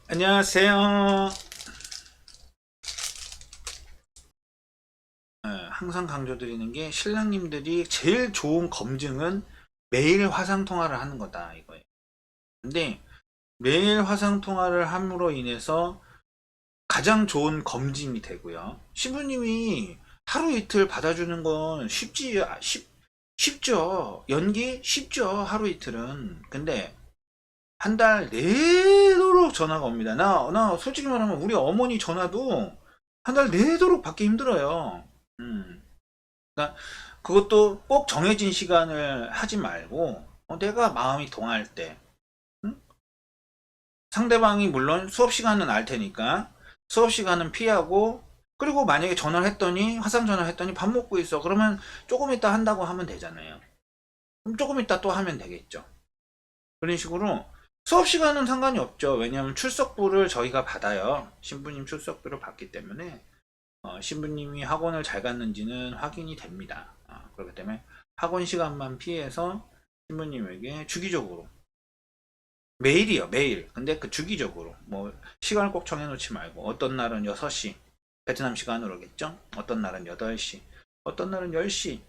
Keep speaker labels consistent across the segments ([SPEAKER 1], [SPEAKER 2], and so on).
[SPEAKER 1] 안녕하세요. 항상 강조드리는 게 신랑님들이 제일 좋은 검증은 매일 화상 통화를 하는 거다 이거예요. 근데 매일 화상 통화를 함으로 인해서 가장 좋은 검증이 되고요. 신부님이 하루 이틀 받아주는 건 쉽죠. 연기 쉽죠. 하루 이틀은. 근데 한 달 내도록 전화가 옵니다. 나 솔직히 말하면 우리 어머니 전화도 한 달 내도록 받기 힘들어요. 음. 그러니까 그것도 꼭 정해진 시간을 하지 말고 내가 마음이 동할 때 응? 상대방이 물론 수업 시간은 알 테니까 수업 시간은 피하고 그리고 만약에 전화를 했더니 화상 전화를 했더니 밥 먹고 있어 그러면 조금 이따 한다고 하면 되잖아요. 그럼 조금 이따 또 하면 되겠죠. 그런 식으로 수업 시간은 상관이 없죠. 왜냐하면 출석부를 저희가 받아요. 신부님 출석부를 받기 때문에 신부님이 학원을 잘 갔는지는 확인이 됩니다. 그렇기 때문에 학원 시간만 피해서 신부님에게 주기적으로 매일이요, 매일. 근데 그 주기적으로 뭐 시간을 꼭 정해놓지 말고 어떤 날은 6시 베트남 시간으로겠죠. 어떤 날은 8시, 어떤 날은 10시,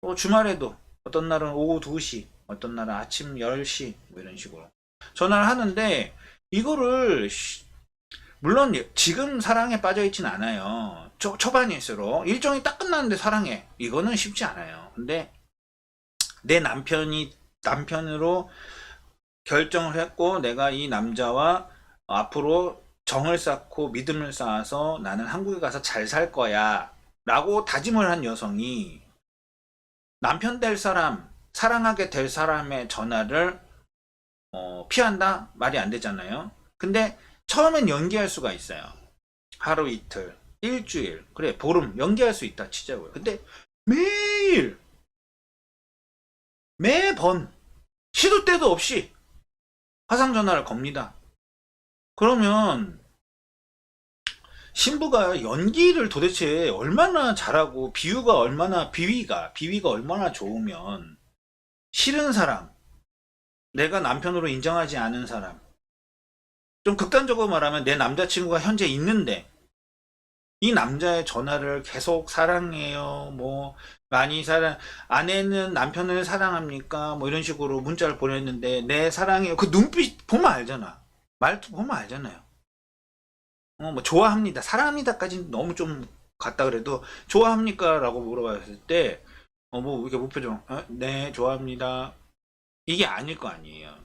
[SPEAKER 1] 또 주말에도 어떤 날은 오후 2시, 어떤 날은 아침 10시 뭐 이런 식으로 전화를 하는데 이거를 물론 지금 사랑에 빠져 있진 않아요. 초반일수록 일정이 딱 끝났는데 사랑해 이거는 쉽지 않아요. 근데 내 남편으로 결정을 했고 내가 이 남자와 앞으로 정을 쌓고 믿음을 쌓아서 나는 한국에 가서 잘 살 거야 라고 다짐을 한 여성이 남편 될 사람 사랑하게 될 사람의 전화를 피한다? 말이 안 되잖아요. 근데 처음엔 연기할 수가 있어요. 하루 이틀, 일주일, 그래, 보름, 연기할 수 있다 치자고요. 근데 매일, 매번, 시도 때도 없이 화상전화를 겁니다. 그러면 신부가 연기를 도대체 얼마나 잘하고 비위가 얼마나 좋으면 싫은 사람, 내가 남편으로 인정하지 않은 사람, 좀 극단적으로 말하면 내 남자친구가 현재 있는데 이 남자의 전화를 계속 사랑해요. 뭐 많이 아내는 남편을 사랑합니까? 뭐 이런 식으로 문자를 보냈는데 내 사랑해요. 그 눈빛 보면 알잖아. 말투 보면 알잖아요. 뭐 좋아합니다. 사랑합니다까지는 너무 좀 같다 그래도 좋아합니까라고 물어봤을 때 뭐 이렇게 무표정 네 좋아합니다. 이게 아닐 거 아니에요.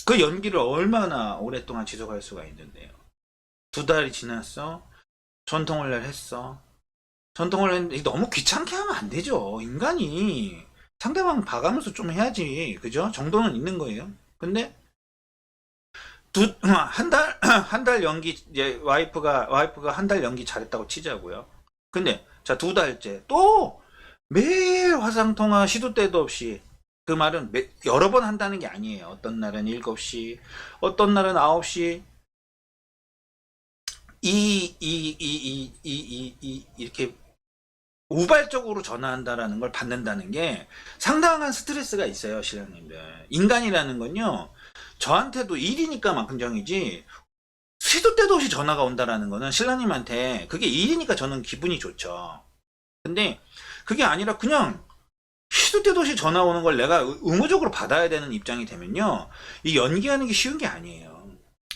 [SPEAKER 1] 그 연기를 얼마나 오랫동안 지속할 수가 있는데요. 2달이 지났어. 전통을 했어. 전통을 했는데 너무 귀찮게 하면 안 되죠. 인간이 상대방 봐가면서 좀 해야지. 그죠? 정도는 있는 거예요. 근데 한 달, 한 달 연기, 이제 와이프가 한 달 연기 잘했다고 치자고요. 근데, 자, 2달째. 또, 매일 화상통화 시도 때도 없이. 그 말은 여러 번 한다는 게 아니에요. 어떤 날은 7시, 어떤 날은 9시. 이렇게 우발적으로 전화한다라는 걸 받는다는 게 상당한 스트레스가 있어요, 신랑님들. 인간이라는 건요, 저한테도 일이니까 만큼정이지, 시도 때도 없이 전화가 온다라는 거는 신랑님한테 그게 일이니까 저는 기분이 좋죠. 근데 그게 아니라 그냥 시도 때도 없이 전화 오는 걸 내가 의무적으로 받아야 되는 입장이 되면요, 이 연기하는 게 쉬운 게 아니에요.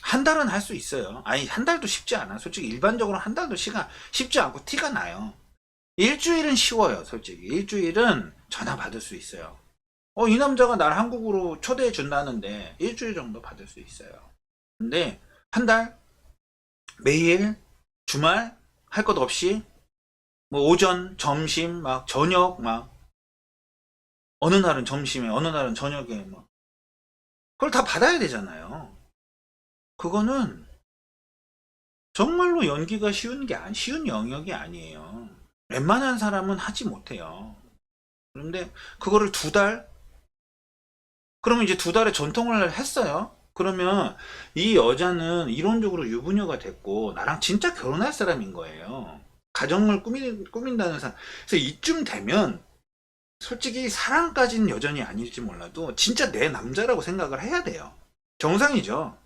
[SPEAKER 1] 한 달은 할 수 있어요. 아니, 한 달도 쉽지 않아. 솔직히 일반적으로 한 달도 시간 쉽지 않고 티가 나요. 일주일은 쉬워요, 솔직히. 일주일은 전화 받을 수 있어요. 이 남자가 날 한국으로 초대해 준다는데 일주일 정도 받을 수 있어요. 근데 한 달, 매일, 주말, 할 것 없이, 뭐 오전, 점심, 막 저녁, 막 어느 날은 점심에, 어느 날은 저녁에, 막 그걸 다 받아야 되잖아요. 그거는 정말로 연기가 쉬운 영역이 아니에요. 웬만한 사람은 하지 못해요. 그런데 그거를 2달? 그러면 이제 2달에 전통을 했어요. 그러면 이 여자는 이론적으로 유부녀가 됐고 나랑 진짜 결혼할 사람인 거예요. 가정을 꾸민다는 사람. 그래서 이쯤 되면 솔직히 사랑까지는 여전히 아닐지 몰라도 진짜 내 남자라고 생각을 해야 돼요. 정상이죠.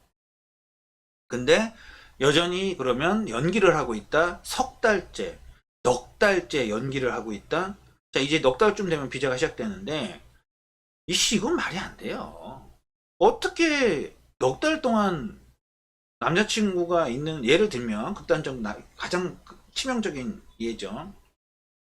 [SPEAKER 1] 근데 여전히 그러면 연기를 하고 있다. 석 달째, 넉 달째 연기를 하고 있다. 자, 이제 넉 달쯤 되면 비자가 시작되는데, 이건 말이 안 돼요. 어떻게 넉 달 동안 남자친구가 있는, 예를 들면, 극단적, 가장 치명적인 예죠.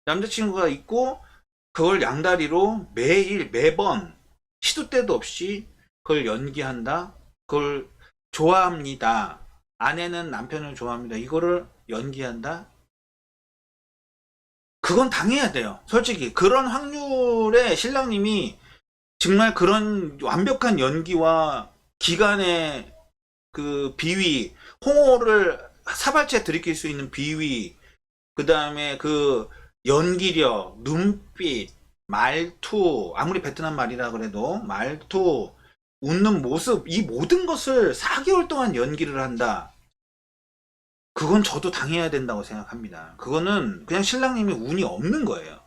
[SPEAKER 1] 남자친구가 있고, 그걸 양다리로 매일, 매번, 시도 때도 없이 그걸 연기한다. 그걸 좋아합니다. 아내는 남편을 좋아합니다. 이거를 연기한다. 그건 당해야 돼요. 솔직히. 그런 확률에 신랑님이 정말 그런 완벽한 연기와 기간의 그 비위, 홍어를 사발째 들이킬 수 있는 비위, 그 다음에 그 연기력, 눈빛, 말투, 아무리 베트남 말이라 그래도 말투, 웃는 모습, 이 모든 것을 4개월 동안 연기를 한다. 그건 저도 당해야 된다고 생각합니다. 그거는 그냥 신랑님이 운이 없는 거예요.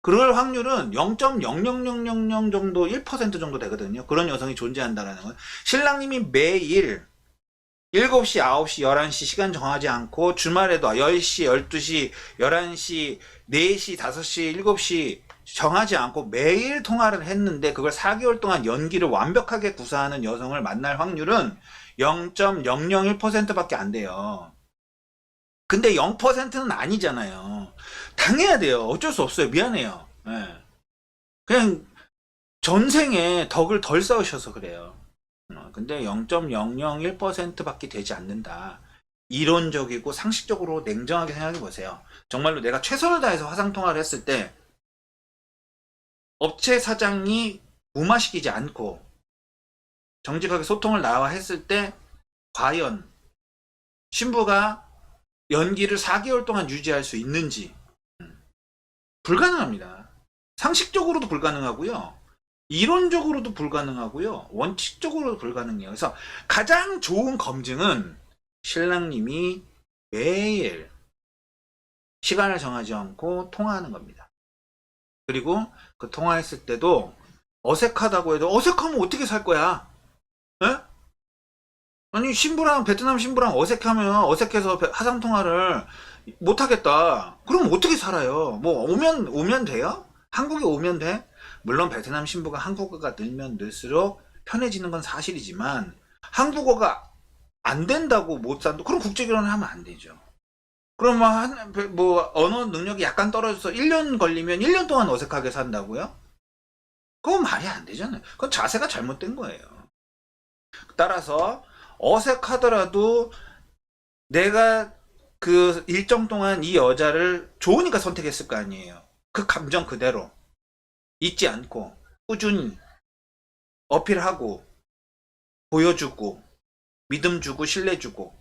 [SPEAKER 1] 그럴 확률은 0.00000 정도, 1% 정도 되거든요. 그런 여성이 존재한다라는 건. 신랑님이 매일 7시, 9시, 11시 시간 정하지 않고 주말에도 10시, 12시, 11시, 4시, 5시, 7시 정하지 않고 매일 통화를 했는데 그걸 4개월 동안 연기를 완벽하게 구사하는 여성을 만날 확률은 0.001%밖에 안 돼요. 근데 0%는 아니잖아요. 당해야 돼요. 어쩔 수 없어요. 미안해요. 예. 그냥 전생에 덕을 덜 쌓으셔서 그래요. 근데 0.001%밖에 되지 않는다. 이론적이고 상식적으로 냉정하게 생각해 보세요. 정말로 내가 최선을 다해서 화상통화를 했을 때 업체 사장이 무마시키지 않고 정직하게 소통을 나와 했을 때 과연 신부가 연기를 4개월 동안 유지할 수 있는지 불가능합니다. 상식적으로도 불가능하고요. 이론적으로도 불가능하고요. 원칙적으로도 불가능해요. 그래서 가장 좋은 검증은 신랑님이 매일 시간을 정하지 않고 통화하는 겁니다. 그리고 그 통화했을 때도 어색하다고 해도 어색하면 어떻게 살 거야? 에? 아니 신부랑 베트남 신부랑 어색하면 어색해서 화상 통화를 못 하겠다. 그럼 어떻게 살아요? 뭐 오면 돼요? 한국에 오면 돼? 물론 베트남 신부가 한국어가 늘면 늘수록 편해지는 건 사실이지만 한국어가 안 된다고 못 산다. 그럼 국제결혼을 하면 안 되죠. 그럼 뭐 언어 능력이 약간 떨어져서 1년 걸리면 1년 동안 어색하게 산다고요? 그건 말이 안 되잖아요. 그건 자세가 잘못된 거예요. 따라서 어색하더라도 내가 그 일정 동안 이 여자를 좋으니까 선택했을 거 아니에요. 그 감정 그대로 잊지 않고 꾸준히 어필하고 보여주고 믿음 주고 신뢰 주고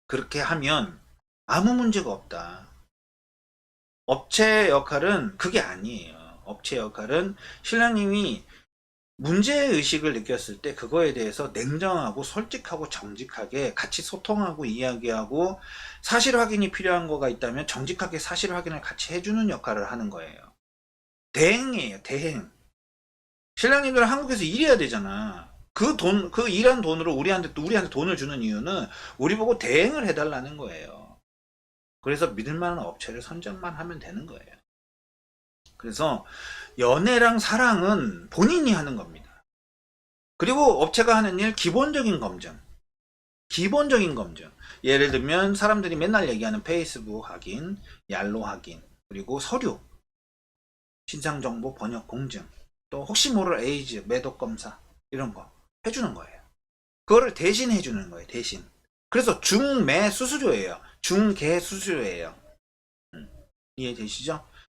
[SPEAKER 1] 그렇게 하면 아무 문제가 없다. 업체 역할은 그게 아니에요. 업체 역할은 신랑님이 문제의식을 느꼈을 때 그거에 대해서 냉정하고 솔직하고 정직하게 같이 소통하고 이야기하고 사실 확인이 필요한 거가 있다면 정직하게 사실 확인을 같이 해주는 역할을 하는 거예요. 대행이에요. 대행. 신랑님들은 한국에서 일해야 되잖아. 그 일한 돈으로 우리한테 돈을 주는 이유는 우리 보고 대행을 해달라는 거예요. 그래서 믿을만한 업체를 선정만 하면 되는 거예요. 그래서 연애랑 사랑은 본인이 하는 겁니다. 그리고 업체가 하는 일 기본적인 검증. 기본적인 검증. 예를 들면 사람들이 맨날 얘기하는 페이스북 확인, 얄로 확인, 그리고 서류, 신상정보 번역 공증, 또 혹시 모를 에이즈, 매독 검사 이런 거 해주는 거예요. 그거를 대신 해주는 거예요. 대신. 그래서 중매 수수료예요. 중개 수수료예요. 이해되시죠?